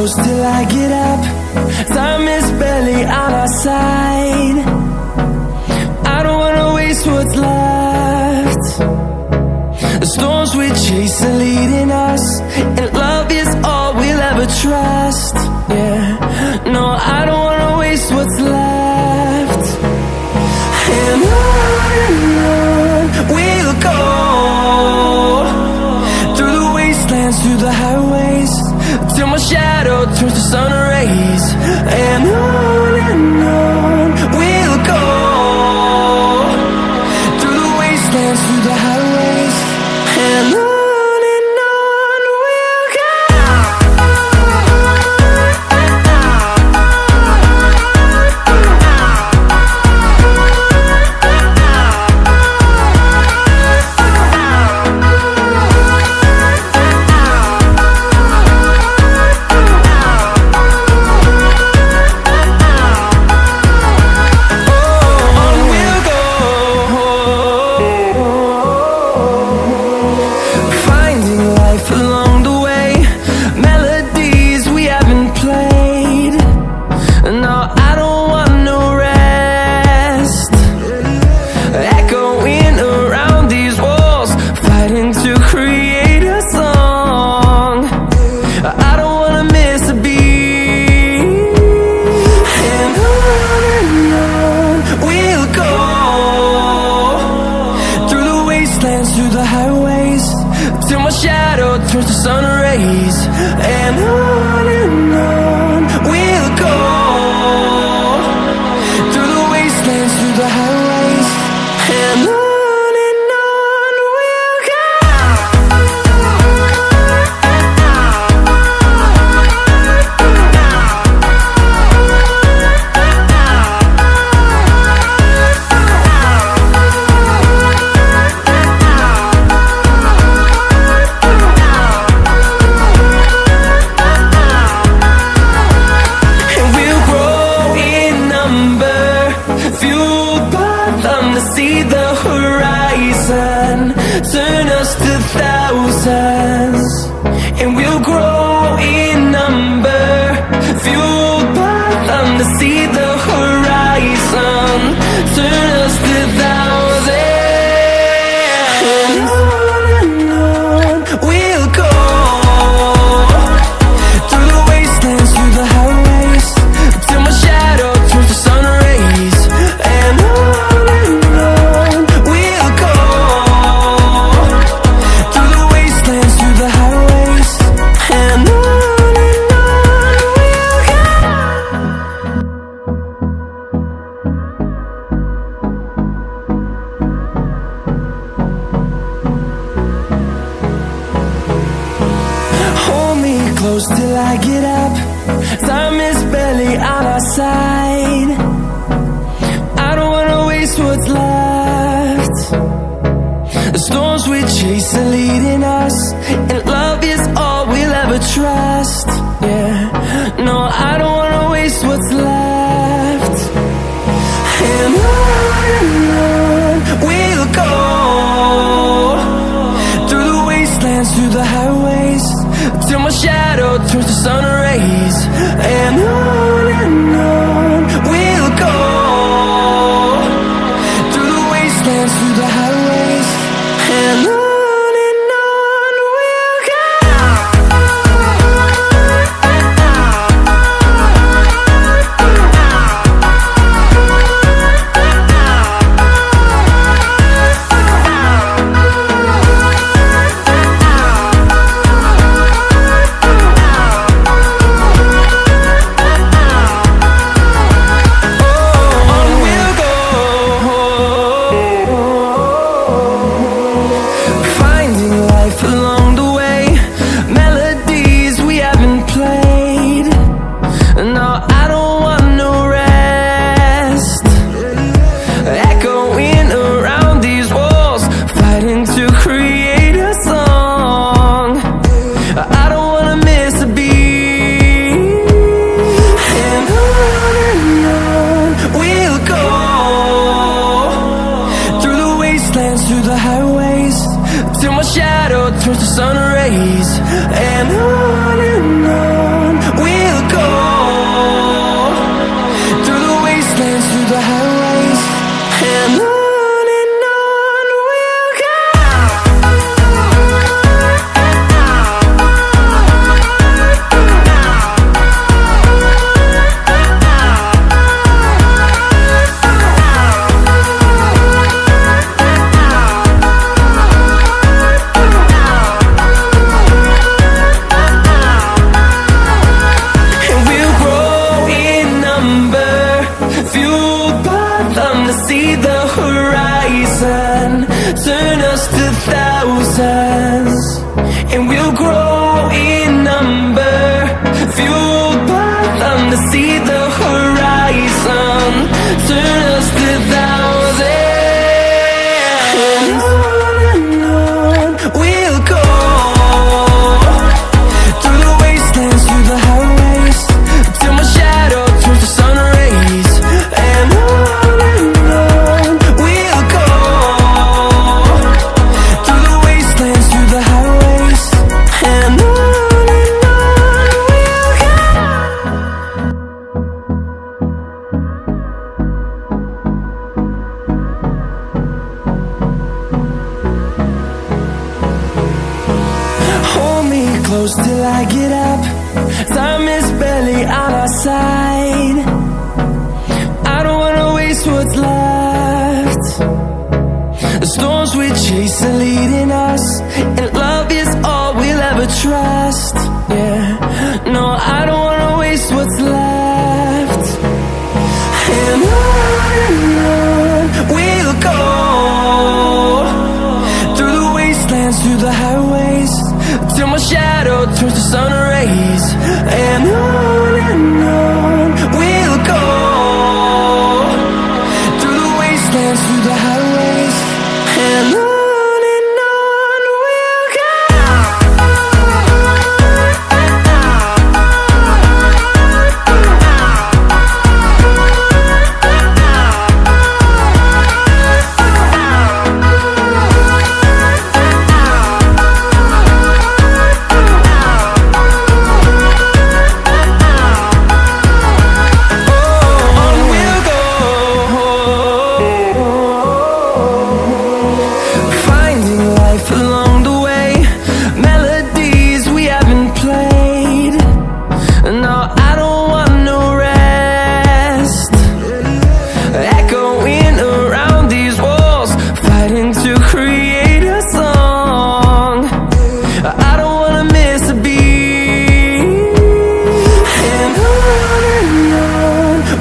close till I get up. Time is barely on our side. I don't wanna waste what's left. The storms we chase are leading us, and love is all we'll ever trust. Yeah, no, I don't wanna waste what's left. And on we'll go, through the wastelands, through the highways, till my shadow turns to sun rays. And on we'll go, through the wastelands, through the highways, and on we'll go. Through the highways, till my shadow turns to sun rays. And on we'll go, through the wastelands, through the highways, and on we'll go. See the horizon, turn us to thousands, and we'll grow in number, fueled by them. To see the horizon, turn us to thousands, and on we'll go, through the wastelands, through the highways, till my shadow turns to sun rays. And close till I get up. Time is barely on our side. I don't wanna waste what's left. The storms we chase are leading us, and love is all we'll ever trust. Yeah, no, I don't wanna waste what's left. And on we'll go, through the wastelands, through the highways, till my shadow turns to sun rays. And on we'll go, through the wastelands, through the highways, and on we'll go. thousands, and we'll grow in number, fueled by them to see the horizon, turn us to thousands. And on we'll go, through the wastelands, through the highways, till my shadow turns to sun rays. And on we'll go, through the wastelands, through the highways. And on we'll go. Hold me close till I get up. Time is barely on our side. I don't wanna waste what's left. The storms we chase are leading us, and love is all we'll ever trust. Yeah, no, I don't wanna waste what's left. And on we'll go, through the wastelands, through the highways, till my shadow turns to sun rays. And on we'll go, through the wastelands, through the highways. And on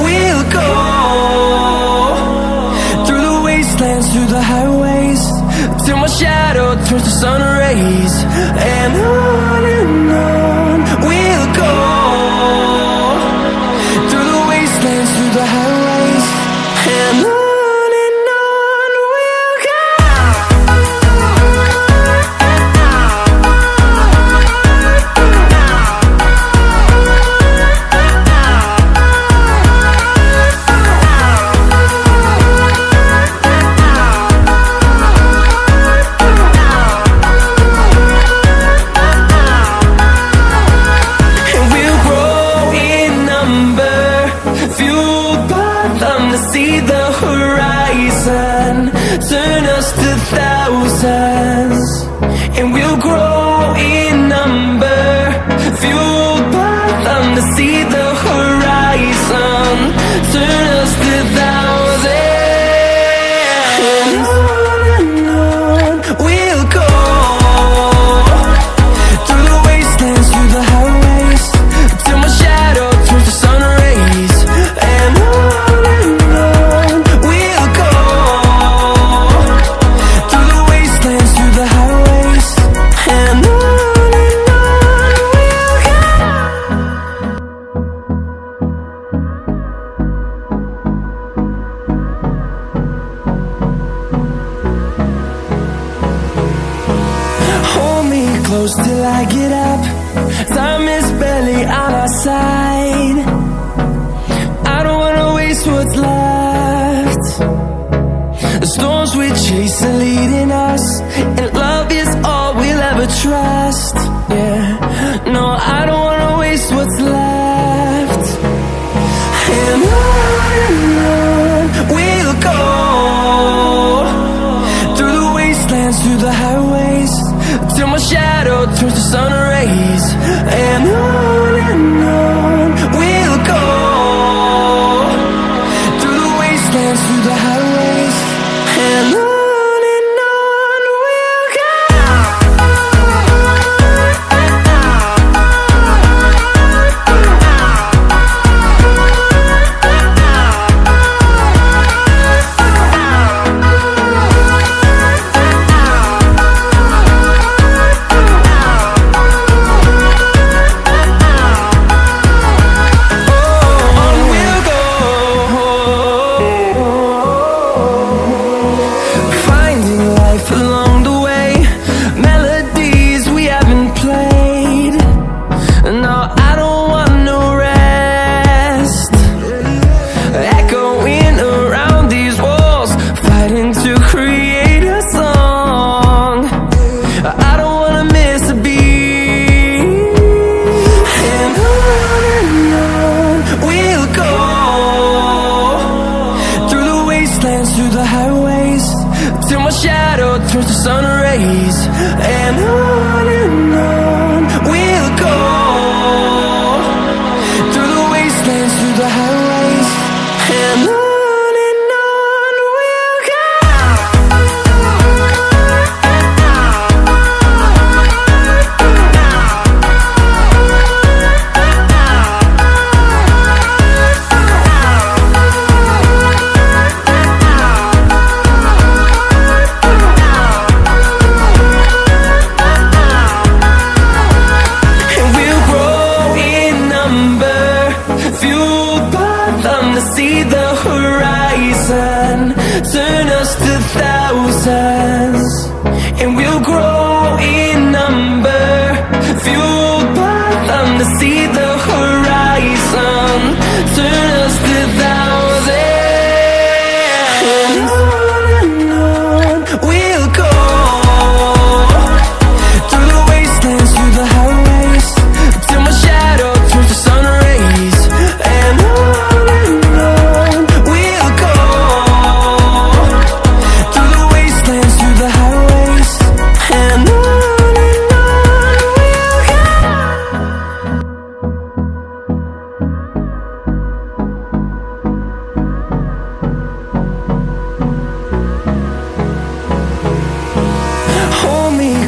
we'll go. Through the highways, till my shadow turns to sun rays. And on we'll go, through the wastelands, through the highways. And on we'll go. See the horizon, turn us to thousands, and we'll grow in number, fueled by them to see the horizon, turn us to thousands. And on we'll go, through the wastelands, through the highways, till my shadow turns to sun rays. And we'll go, through the wastelands, through the highways. And on we'll go. Hold me close till I get up. Time is barely on our side. I don't wanna waste what's left. The storms we chase are leading us, and love is all we'll ever trust. Yeah, no, I don't wanna waste what's left. And on we'll go, through the wastelands, through the highways, till my shadow turns to sun rays. And on we'll go, through the wastelands, through the highways. And on we'll go. through the highways, till my shadow turns to sun rays. And on we'll go, through the wastelands, through the highways. And on we'll go. See the horizon, turn us to thousands, and we'll grow in number, fueled by them to see the horizon, turn us to thousands. And on we'll go, through the wastelands, through the highways, till my shadow turns to sun rays. And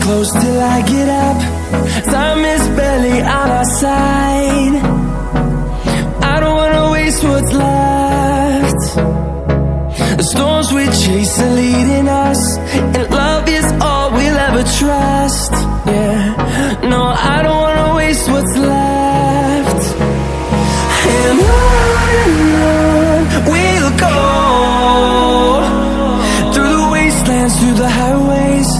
close till I get up, time is barely on our side. I don't wanna waste what's left. The storms we chase are leading us, and love is all we'll ever trust. Yeah, no, I don't wanna waste what's left. And on we'll go, through the wastelands, through the highways,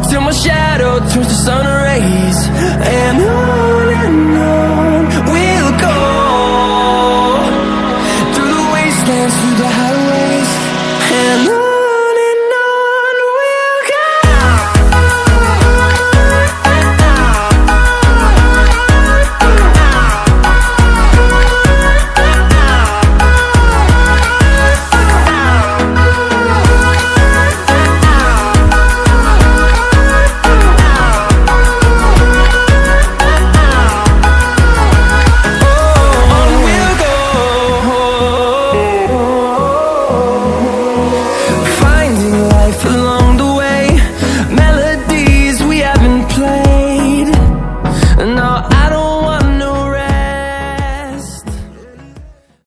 till my shadow turns to sun rays. And on we'll go, through the wastelands, through the highways. And on